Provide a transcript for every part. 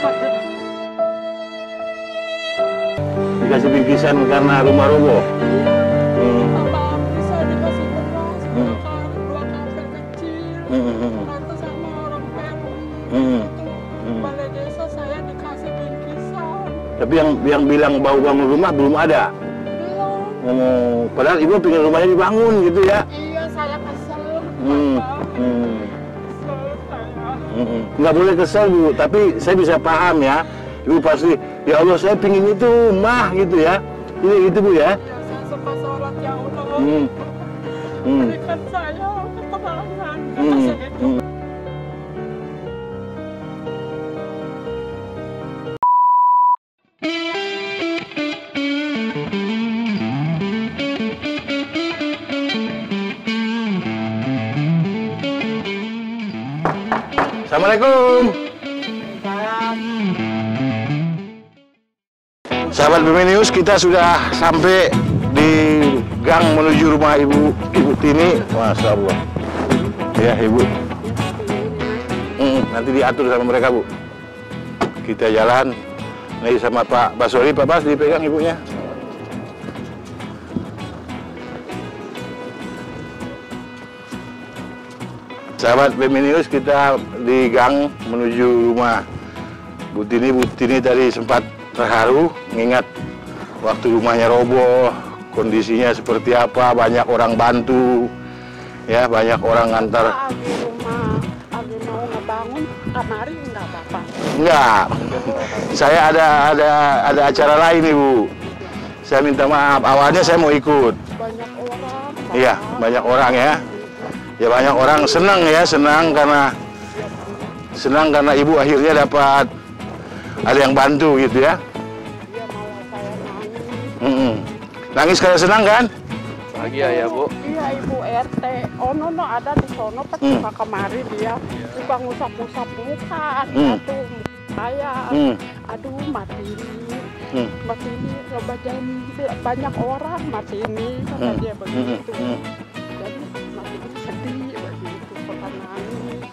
sakit. Dikasih bingkisan karena rumah roboh. Tambah bisa dikasih beras, 2 kali kecil. Kata sama orang Peru. Balai desa saya dikasih bingkisan. Tapi yang bilang bau bangun rumah belum ada. Belum. Padahal ibu pengen rumahnya dibangun gitu ya. Iya, saya kesel. Nggak boleh kesel Bu, tapi saya bisa paham ya. Ibu pasti, ya Allah saya pingin itu rumah gitu ya. Ini gitu Bu ya. Ya, saya sempat sholat, ya Allah. Berikan saya ketenangan. Kata segitu. Assalamualaikum. Sahabat Bimenius, kita sudah sampai di gang menuju rumah Ibu Tini. Masya Allah. Ya Ibu. Nanti diatur sama mereka Bu. Kita jalan. Nih sama Pak Basori, Pak Bas dipegang ibunya. Sahabat Bimenius, kita di gang menuju rumah Bu Tini. Bu Tini tadi sempat terharu mengingat waktu rumahnya roboh, kondisinya seperti apa, banyak orang bantu, ya banyak orang ngantar. Di rumah, lagi mau ngebangun, kamari nggak apa-apa. Enggak, saya ada acara lain Ibu. Saya minta maaf, awalnya saya mau ikut. Banyak orang. Iya, banyak orang ya. Ya banyak orang senang karena Ibu akhirnya dapat ada yang bantu gitu ya. Iya, malah saya nangis. Nangis karena senang kan? Bahagia ya Bu. Iya, Ibu RT. Oh no ada di sono pas suka kemari dia suka ngusap-ngusap muka. Aduh, saya. Aduh, mati ini. Mati ini banyak orang mati ini kata dia begitu. Jadi mati ini sedih begitu, suka nangis.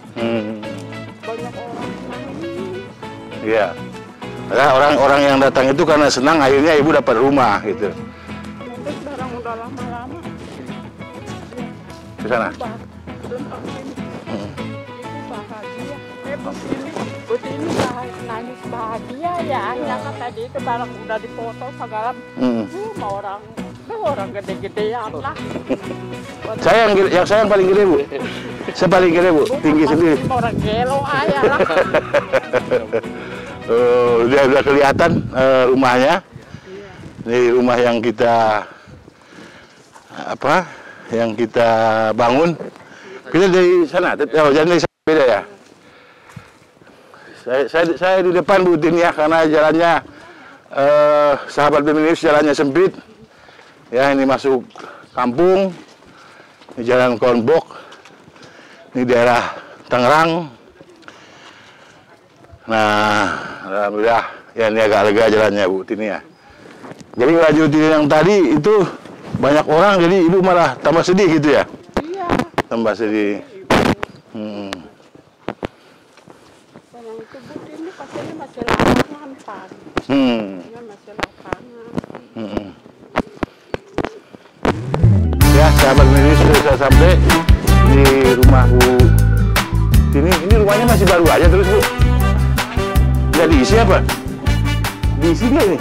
Banyak orang nangis. Iya. Nah, orang-orang yang datang itu karena senang akhirnya Ibu dapat rumah gitu. Mungkin barang udah lama-lama. Ke sana. Tentang ini. Ibu bahagia. Begini nangis bahagia ya. Nyangka tadi itu barang udah dipoto segala. Mau orang gede-gedean lah. Saya yang paling gede Bu. Saya paling gede Bu, tinggi sendiri. Orang gelo aja lah. Udah kelihatan rumahnya. Ini rumah yang kita bangun. Kita dari sana, jalan dari sana beda ya. Saya di depan Bu Tini ya, karena jalannya sahabat Bimenius jalannya sempit. Ya ini masuk kampung, ini jalan Konbok, ini daerah Tangerang. Nah, alhamdulillah ya ini agak lega jalannya Bu Tini ya. Jadi ngelanjutin yang tadi itu banyak orang, jadi Ibu malah tambah sedih gitu ya? Iya. Tambah sedih. Yang itu Bu Tini pastinya masih lapangan Pak. Iya masih lapangan. Ya sahabat Bimenius, sudah sampai di rumah Bu Tini. Ini rumahnya masih baru aja terus Bu? Nggak diisi apa? Diisi dia ini?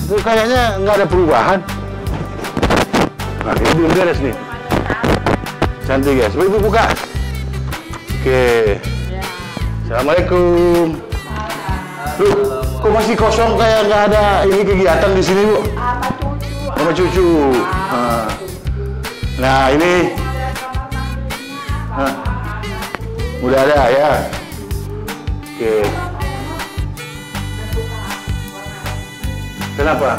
Itu kayaknya nggak ada perubahan. Nah ini belum beres nih. Cantik ya, coba Ibu buka. Oke. Assalamualaikum. Loh, kok masih kosong kayak nggak ada ini kegiatan di sini Bu? Sama cucu. Nah ini udah ada ya. Oke. Kenapa?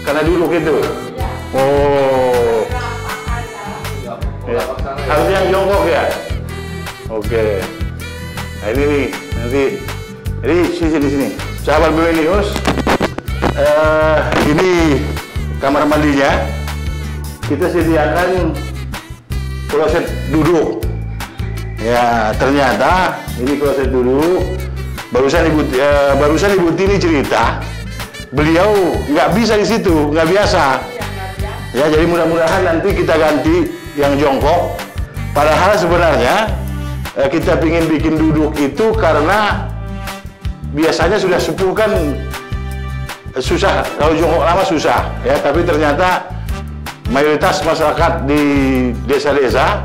Karena dulu gitu. Oh. Ya. Harusnya yang jongkok ya. Oke. Nah ini nih nanti. Jadi di sini. Sahabat Bimenius. Ini kamar mandinya. Kita sediakan kloset duduk. Ya ternyata ini kloset duduk Barusan Ibu Tini cerita, beliau nggak bisa di situ, nggak biasa. Ya, jadi mudah-mudahan nanti kita ganti yang jongkok. Padahal sebenarnya kita ingin bikin duduk itu karena biasanya sudah sepuh kan susah, kalau jongkok lama susah ya, tapi ternyata mayoritas masyarakat di desa-desa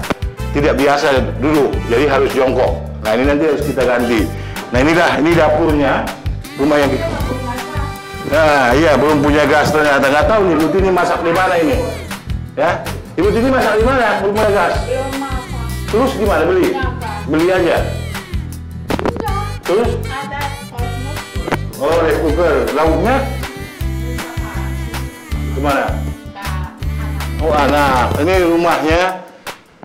tidak biasa duduk, jadi harus jongkok. Nah, ini nanti harus kita ganti. Nah, ini dapurnya, rumah yang nah iya, belum punya gas ternyata. Nggak tahu nih Ibu Tini masak di mana ini ya. Ibu Tini masak di mana? Belum punya gas. Terus gimana, beli aja. Terus oh, rice cooker. Lauknya kemana? Oh, anak. Ini rumahnya.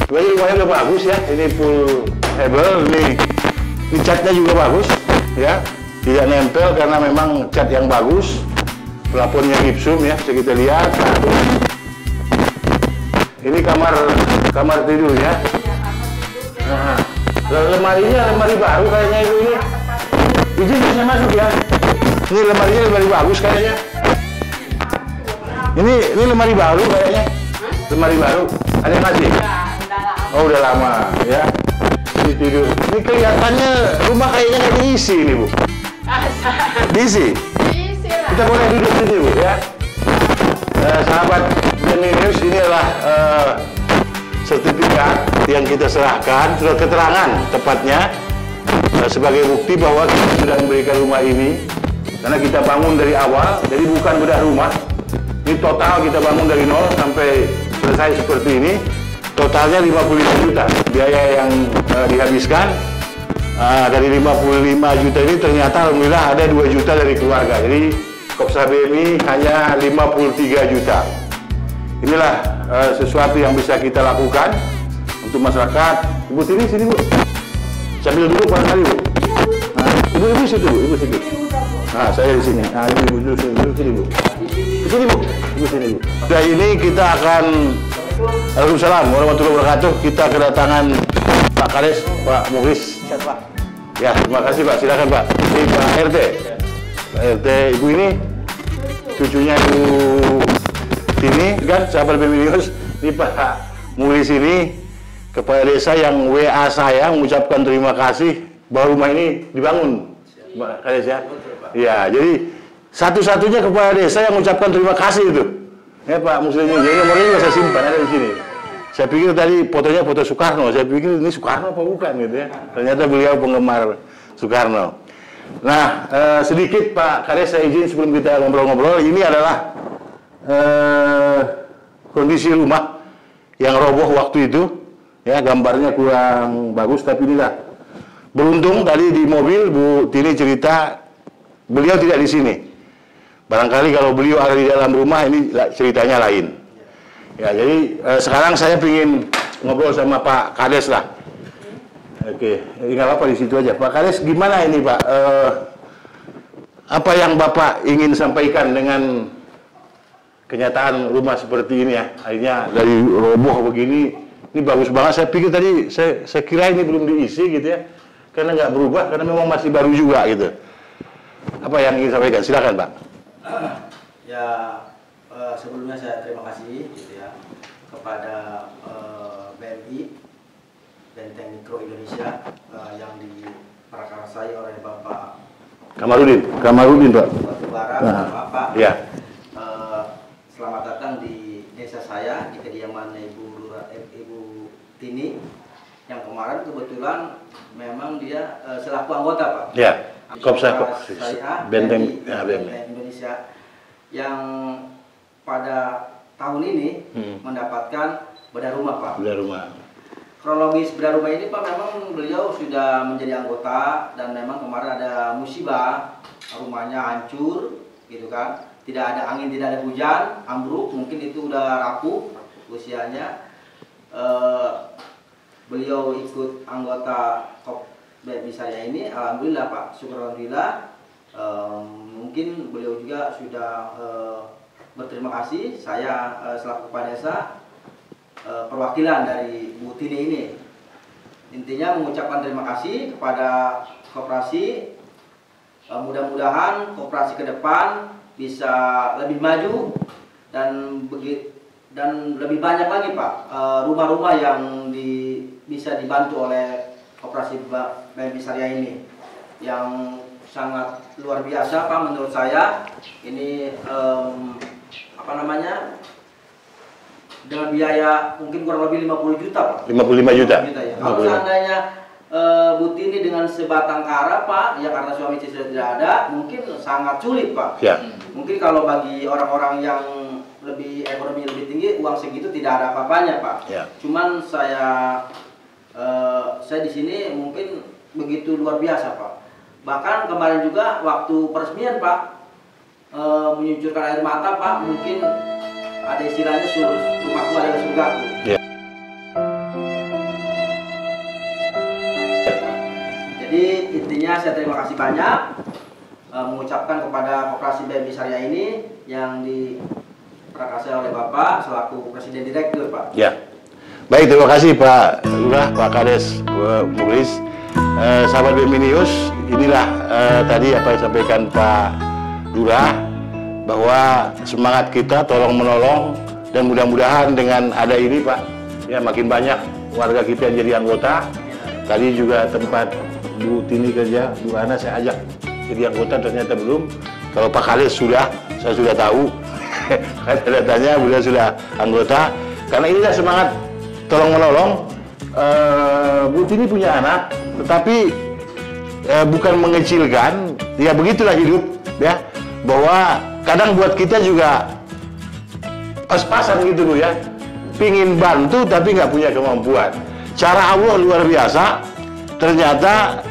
Berarti rumahnya udah bagus ya. Ini full hebel. Ini catnya juga bagus ya. Tidak nempel karena memang cat yang bagus. Plafonnya gipsum ya. Bisa kita lihat. Ini kamar tidur ya. Nah, lemarinya lemari baru kayaknya itu ini. Izin bisa masuk ya. Ini lemari bagus kayaknya. Ini lemari baru kayaknya. Lemari baru. Ada yang masih? Oh, udah lama ya. Ini tidur. Ini kelihatannya rumah kayaknya nggak diisi nih, Bu. Diisi? Diisi lah. Kita boleh duduk sini, Bu ya. Sahabat News, ini adalah sertifikat yang kita serahkan, surat keterangan tepatnya, sebagai bukti bahwa kita sudah memberikan rumah ini karena kita bangun dari awal, jadi bukan bedah rumah. Ini total kita bangun dari nol sampai selesai seperti ini, totalnya 55 juta biaya yang dihabiskan. Dari 55 juta ini ternyata alhamdulillah ada 2 juta dari keluarga, jadi Kopsa BMI hanya 53 juta. Inilah sesuatu yang bisa kita lakukan untuk masyarakat. Ibu Tini sini, Bu. Sambil duduk barangkali, Bu. Nah, ibu situ, Bu. Ibu situ. Nah, saya di sini. Nah, ibu duduk sini, Bu. Di sini, Bu. Ibu sini, Bu. Dan ini kita akan Waalaikumsalam warahmatullahi wabarakatuh. Kita kedatangan Pak Kades, Pak Mukhlis. Pak. Ya, terima kasih, Pak. Silakan, Pak. Ini Pak RT. Pak RT, Ibu ini cucunya Ibu Tini kan, sahabat BMI News. Ini Pak Mukhlis ini kepala desa yang WA saya mengucapkan terima kasih bahwa rumah ini dibangun, Pak Kades ya. Ya, jadi satu-satunya kepala desa yang mengucapkan terima kasih itu. Ya Pak Mukhlis ini, jadi nomornya juga saya simpan ada di sini. Saya pikir tadi fotonya foto Soekarno, saya pikir ini Soekarno apa bukan gitu ya. Ternyata beliau penggemar Soekarno. Nah, sedikit Pak Kades saya izin sebelum kita ngobrol-ngobrol, ini adalah kondisi rumah yang roboh waktu itu ya, gambarnya kurang bagus tapi inilah beruntung tadi di mobil Bu Tini cerita beliau tidak di sini. Barangkali kalau beliau ada di dalam rumah ini ceritanya lain ya. Jadi sekarang saya ingin ngobrol sama Pak Kades lah. Oke, nggak apa-apa di situ aja. Pak Kades, gimana ini Pak, apa yang Bapak ingin sampaikan dengan kenyataan rumah seperti ini ya, akhirnya dari roboh begini, ini bagus banget. Saya pikir tadi, saya kira ini belum diisi gitu ya, karena nggak berubah, karena memang masih baru juga gitu. Apa yang ingin sampaikan? Silakan Pak. Ya, sebelumnya saya terima kasih gitu ya kepada BMI Benteng Mikro Indonesia yang diprakarsai oleh Bapak Kamarudin Pak. Batubara, Bapak. Ya. Selamat datang di desa saya, di kediamannya Ibu Tini, yang kemarin kebetulan memang dia selaku anggota Pak. Ya. Kopsa Benteng Indonesia yang pada tahun ini mendapatkan bedah rumah Pak. Bedah rumah. Kronologis bedah rumah ini Pak, memang beliau sudah menjadi anggota dan memang kemarin ada musibah, rumahnya hancur gitu kan. Tidak ada angin, tidak ada hujan, ambruk, mungkin itu udah rapuh usianya. Beliau ikut anggota Kop BMI saya ini, alhamdulillah Pak, syukur alhamdulillah. Mungkin beliau juga sudah berterima kasih. Saya selaku kepala desa, perwakilan dari Bu Tini ini, intinya mengucapkan terima kasih kepada koperasi mudah-mudahan koperasi ke depan bisa lebih maju dan lebih banyak lagi Pak rumah-rumah yang bisa dibantu oleh koperasi BMI Syariah ini yang sangat luar biasa Pak menurut saya. Ini dengan biaya mungkin kurang lebih 50 juta Pak. 55 juta. Ya. Kalau seandainya Bu Tini dengan sebatang kara Pak, ya karena suami istri sudah tidak ada, mungkin sangat sulit Pak. Ya. Mungkin kalau bagi orang-orang yang ekonomi lebih tinggi, uang segitu tidak ada apa-apanya Pak. Ya. Cuman saya di sini mungkin begitu luar biasa Pak. Bahkan kemarin juga waktu peresmian Pak, menyucurkan air mata Pak, mungkin ada istilahnya rumahku adalah surgaku. Ya. Jadi intinya saya terima kasih banyak mengucapkan kepada koperasi BMI Syariah ini yang diprakarsai oleh Bapak selaku Presiden Direktur Pak. Ya. Baik, terima kasih Pak Lurah, Pak Kades, Bu Mulis. Sahabat BMI News, inilah tadi apa yang disampaikan Pak Lurah, bahwa semangat kita tolong menolong, dan mudah-mudahan dengan ada ini Pak, ya makin banyak warga kita yang jadi anggota. Tadi juga tempat Bu Tini kerja, Bu Ana saya ajak jadi anggota, ternyata belum. Kalau Pak Kades sudah, saya sudah tahu. Datanya beliau sudah anggota. Karena inilah semangat tolong menolong. Bu Tini punya anak, tetapi bukan mengecilkan. Ya begitulah hidup, ya. Bahwa kadang buat kita juga pas-pasan gitu Bu ya, pingin bantu tapi nggak punya kemampuan. Cara Allah luar biasa. Ternyata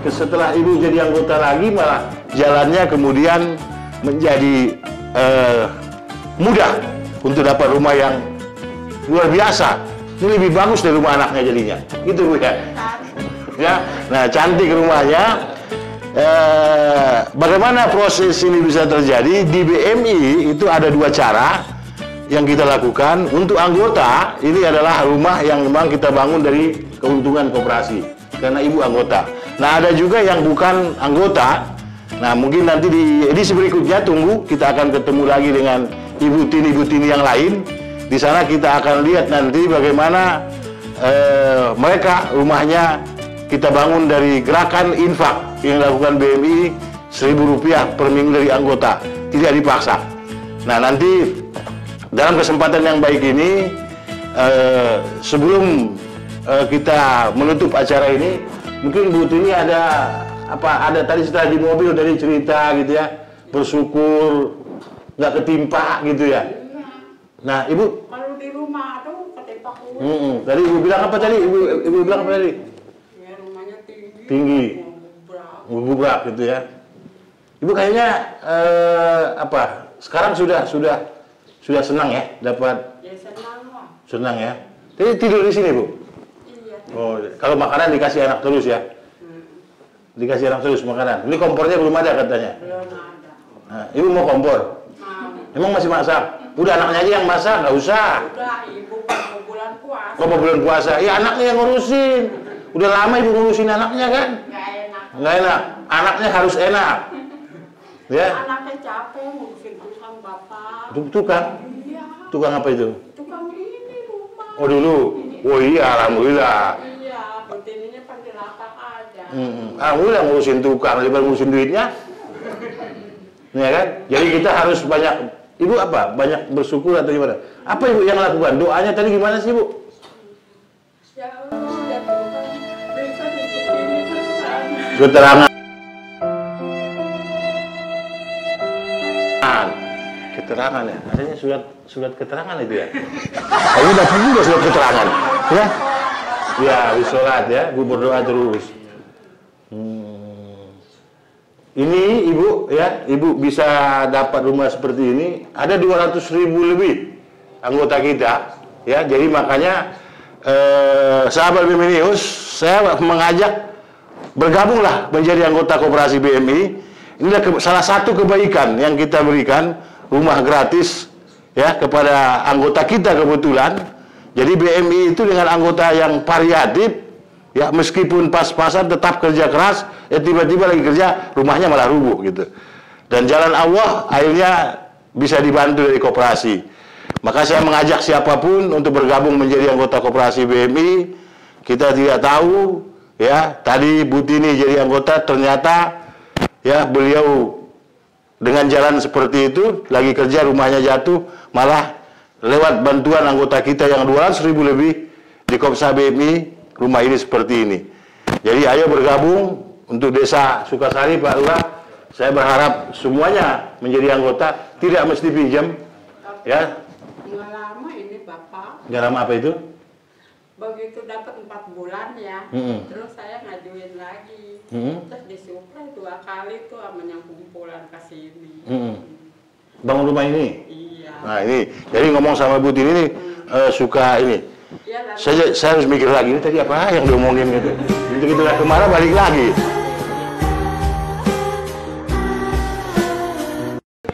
setelah ibu jadi anggota lagi, malah jalannya kemudian menjadi mudah untuk dapat rumah yang luar biasa. Ini lebih bagus dari rumah anaknya jadinya, gitu Bu ya. Ya, nah cantik rumahnya. Bagaimana proses ini bisa terjadi? Di BMI itu ada dua cara yang kita lakukan. Untuk anggota, ini adalah rumah yang memang kita bangun dari keuntungan koperasi karena ibu anggota. Nah, ada juga yang bukan anggota. Nah, mungkin nanti di edisi berikutnya tunggu, kita akan ketemu lagi dengan ibu Tini yang lain. Di sana kita akan lihat nanti bagaimana mereka rumahnya kita bangun dari gerakan infak yang dilakukan BMI, Rp1.000 per minggu dari anggota, tidak dipaksa. Nah, nanti dalam kesempatan yang baik ini, sebelum kita menutup acara ini, mungkin Bu Tini ada tadi setelah di mobil tadi cerita gitu ya, bersyukur nggak ketimpa gitu ya. Nah, Ibu Kalau di rumah aduh ketimpa kulit. Tadi Ibu bilang apa tadi? Ibu bilang apa tadi? Ya, rumahnya tinggi. Tinggi. Bubrak gitu ya. Ibu kayaknya sekarang sudah senang ya dapat. Ya senang lah. Senang ya. Jadi tidur di sini Bu? Iya. Oh, kalau makanan dikasih anak terus ya? Dikasih anak terus makanan. Ini kompornya belum ada katanya. Belum ada. Nah, Ibu mau kompor? Mau. Emang masih masak? Udah anaknya aja yang masak, nggak usah. Udah ibu mau bulan puasa. Kalau bulan puasa, ya anaknya yang ngurusin. Udah lama Ibu ngurusin anaknya kan? Nggak enak. Nggak enak. Anaknya harus enak. Ya. Anaknya capek ngurusin tukang bapak. Tukang? Iya. Tukang apa itu? Tukang ini rumah. Oh dulu. Oh iya, alhamdulillah. Iya, Butininya panggil lapak aja. Alhamdulillah ngurusin tukang daripada ngurusin duitnya. Ya kan? Jadi kita harus banyak. Ibu apa? Banyak bersyukur atau gimana? Apa Ibu yang lakukan? Doanya tadi gimana sih Bu? Ya Allah, ya Tuhan, berikan Butini keterangan. Keterangan. Keterangan ya? Adanya surat keterangan itu ya? Ini dapat juga surat keterangan. Ya? Ya, habis sholat ya, Bu berdoa terus. Ini Ibu ya, Ibu bisa dapat rumah seperti ini. Ada 200.000 lebih anggota kita ya. Jadi makanya sahabat BMI News, saya mengajak bergabunglah menjadi anggota koperasi BMI. Inilah salah satu kebaikan yang kita berikan, rumah gratis ya kepada anggota kita kebetulan. Jadi BMI itu dengan anggota yang variatif, Ya, meskipun pas-pasan tetap kerja keras, ya tiba-tiba lagi kerja, rumahnya malah rubuh gitu. Dan jalan Allah akhirnya bisa dibantu dari koperasi. Maka saya mengajak siapapun untuk bergabung menjadi anggota koperasi BMI. Kita tidak tahu, ya, tadi Bu Tini jadi anggota, ternyata ya beliau dengan jalan seperti itu, lagi kerja rumahnya jatuh, malah lewat bantuan anggota kita yang 200.000 lebih di Kopsa BMI, rumah ini seperti ini. Jadi ayo bergabung untuk Desa Sukasari, Pak Lurah. Saya berharap semuanya menjadi anggota, tidak mesti pinjam. Ya. Nggak lama ini Bapak. Nggak lama apa itu? Begitu dapat 4 bulan ya, terus saya ngajuin lagi. Terus disuplai 2 kali tuh sama yang kumpulan ke sini. Bangun rumah ini? Iya. Nah ini, jadi ngomong sama Bu Tini ini, suka ini. Ya, Saya harus mikir lagi, ini tadi apa yang diomongin gitu. Begitu kita kemana balik lagi.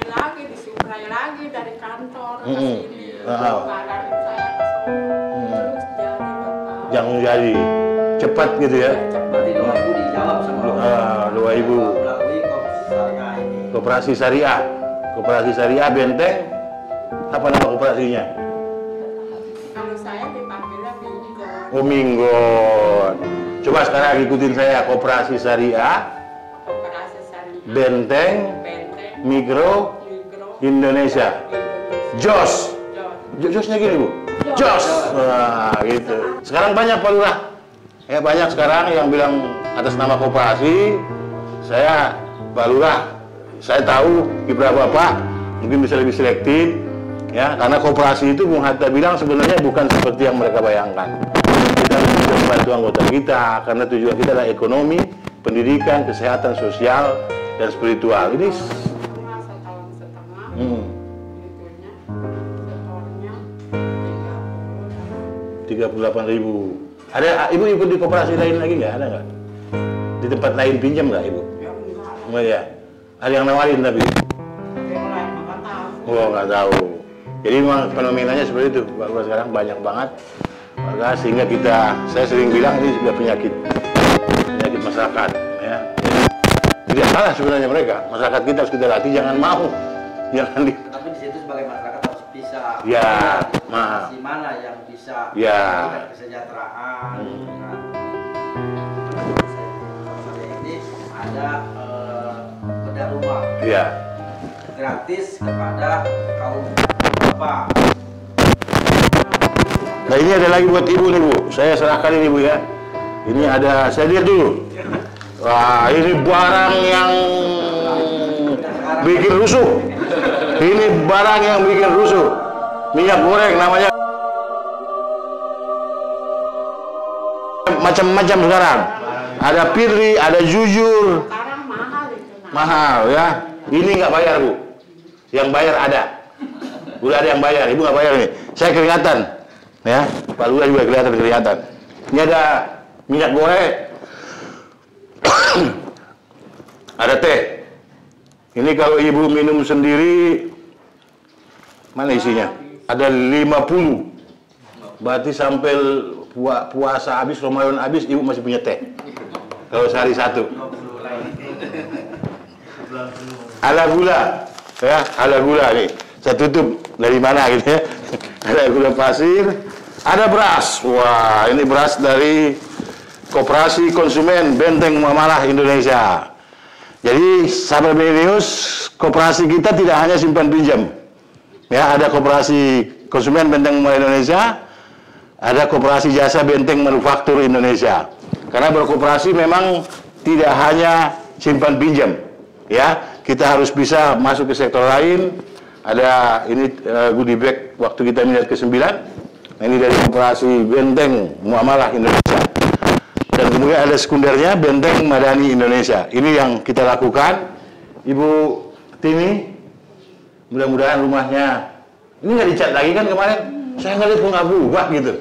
Lagi disuplai lagi dari kantor ke sini. Bayarin saya ke sono. Terus jadi Bapak. Jangan jadi cepat gitu ya. Berarti doa Ibu dijawab sama Doa Ibu. melalui Syariah ini. Koperasi Syariah. Koperasi Syariah Benteng. Apa nama koperasinya? Kalau saya dipanggilnya Minggon. Oh, Minggon. Coba sekarang ikutin saya, Koperasi Syariah Koperasi Syariah. Benteng Mikro Indonesia. Jos. Josnya gini Bu. Jos. Nah, gitu. Sekarang banyak Pak Lurah. Ya banyak sekarang yang bilang atas nama koperasi. Saya Pak Lurah, saya tahu kiprah Bapak mungkin bisa lebih selektif. Ya, karena koperasi itu Bung Hatta bilang sebenarnya bukan seperti yang mereka bayangkan. Kita bisa membantu anggota kita karena tujuan kita adalah ekonomi, pendidikan, kesehatan sosial, dan spiritual. Ini setahun setengah. Itunya setornya 38.000. Ada Ibu ikut di koperasi lain lagi nggak? Ada nggak? Di tempat lain pinjam nggak Ibu? Ya enggak. Enggak ya. Ada yang nawarin tapi? Yang lain nggak tahu. Oh nggak tahu. Jadi memang fenomenanya seperti itu. Bahwa sekarang banyak banget. Maka sehingga saya sering bilang ini sudah penyakit masyarakat. Ya. Tidak salah sebenarnya mereka. Masyarakat kita harus kita latih, jangan mau. Jangan Tapi di situ sebagai masyarakat harus bisa. Ya, si mana yang bisa Ya. kesejahteraan. Saya ini ada bedah rumah Ya. gratis kepada kaum bapak. Nah ini ada lagi buat Ibu nih Bu. Saya serahkan ini Bu ya. Ini ada, saya lihat dulu. Wah ini barang yang bikin rusuh. Ini barang yang bikin rusuh. Minyak goreng namanya. Macam-macam sekarang. Ada Pirri, ada Jujur. Sekarang mahal itu. Mahal ya. Ini nggak bayar Bu. Yang bayar ada. Udah ada yang bayar. Ibu nggak bayar nih. Saya kelihatan. Ya. Pak Lurah juga kelihatan. Ini ada minyak goreng. Ada teh. Ini kalau Ibu minum sendiri, mana isinya? Ada 50. Berarti sampai puasa habis, Ramadan habis, Ibu masih punya teh. Kalau sehari 1. Ala gula, ya, ala gula nih. Saya tutup dari mana gitu ya. Ada gula pasir, ada beras. Wah, ini beras dari Koperasi Konsumen Benteng Muamalah Indonesia. Jadi sahabat News, koperasi kita tidak hanya simpan pinjam. Ya, ada Koperasi Konsumen Benteng Muamalah Indonesia, ada Koperasi Jasa Benteng Manufaktur Indonesia. Karena berkoperasi memang tidak hanya simpan pinjam. Ya, kita harus bisa masuk ke sektor lain. Ada ini goodie bag waktu kita minat ke-9. Nah, ini dari Koperasi Benteng Muamalah Indonesia. Dan kemudian ada sekundernya Benteng Madani Indonesia. Ini yang kita lakukan. Ibu Tini, mudah-mudahan rumahnya ini nggak dicat lagi kan kemarin? Saya nggak lihat nggak berubah gitu.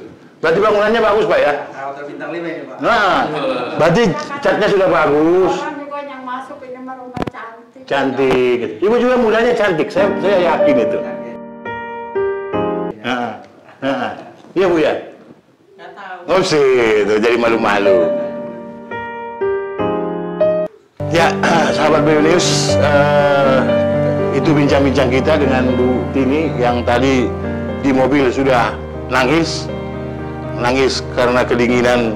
Berarti bangunannya bagus Pak ya? Hotel bintang 5 ini Pak. Nah, berarti catnya sudah bagus. Orang juga yang masuk ini mah rumah cantik. Cantik. Ibu juga mudanya cantik. Saya yakin itu. Iya Bu ya. Nggak tahu. Oh sih, itu jadi malu-malu. Ya, sahabat BW News, itu bincang-bincang kita dengan Bu Tini yang tadi di mobil sudah nangis karena kedinginan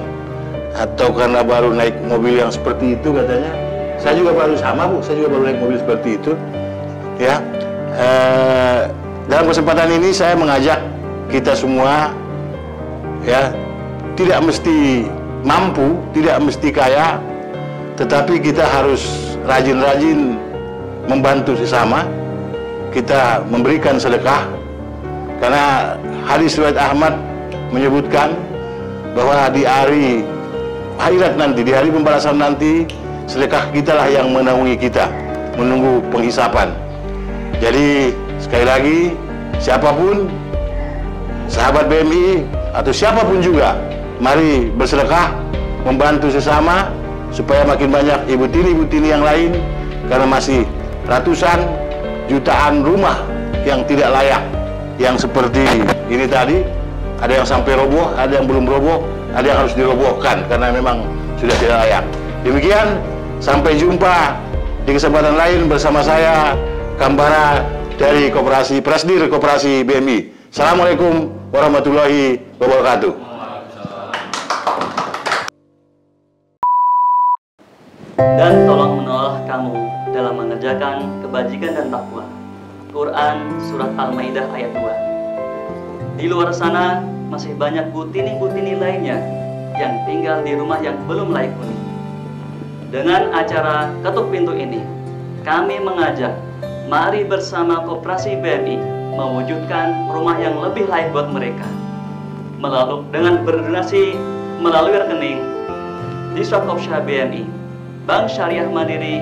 atau karena baru naik mobil yang seperti itu katanya. Saya juga baru sama Bu, saya juga baru naik mobil seperti itu. Ya, dalam kesempatan ini saya mengajak kita semua, ya, tidak mesti mampu, tidak mesti kaya, tetapi kita harus rajin-rajin membantu sesama. Kita memberikan sedekah, karena hadis riwayat Ahmad menyebutkan bahwa di hari akhirat nanti, di hari pembalasan nanti, sedekah kitalah yang menaungi kita, menunggu penghisapan. Jadi sekali lagi, siapapun, sahabat BMI atau siapapun juga, mari bersedekah, membantu sesama supaya makin banyak ibu tini yang lain, karena masih ratusan jutaan rumah yang tidak layak, yang seperti ini tadi, ada yang sampai roboh, ada yang belum roboh, ada yang harus dirobohkan karena memang sudah tidak layak. Demikian, sampai jumpa di kesempatan lain bersama saya, Kambara dari Koperasi Presidir Koperasi BMI. Assalamualaikum warahmatullahi wabarakatuh. Dan tolong menolong kamu dalam mengerjakan kebajikan dan takwa. Quran Surat Al-Maidah ayat 2. Di luar sana masih banyak butini-butini lainnya yang tinggal di rumah yang belum layak huni. Dengan acara Ketuk Pintu ini, kami mengajak, mari bersama Koperasi BMI mewujudkan rumah yang lebih layak buat mereka. Dengan berdonasi melalui rekening di Swakopsha BMI, Bank Syariah Mandiri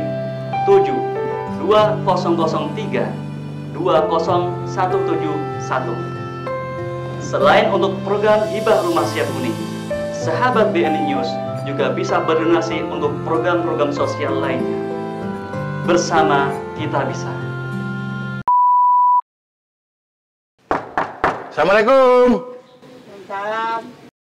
72003-20171. Selain untuk program hibah rumah siap huni, sahabat BMI News juga bisa berdonasi untuk program-program sosial lainnya. Bersama kita bisa. Assalamualaikum. Salam.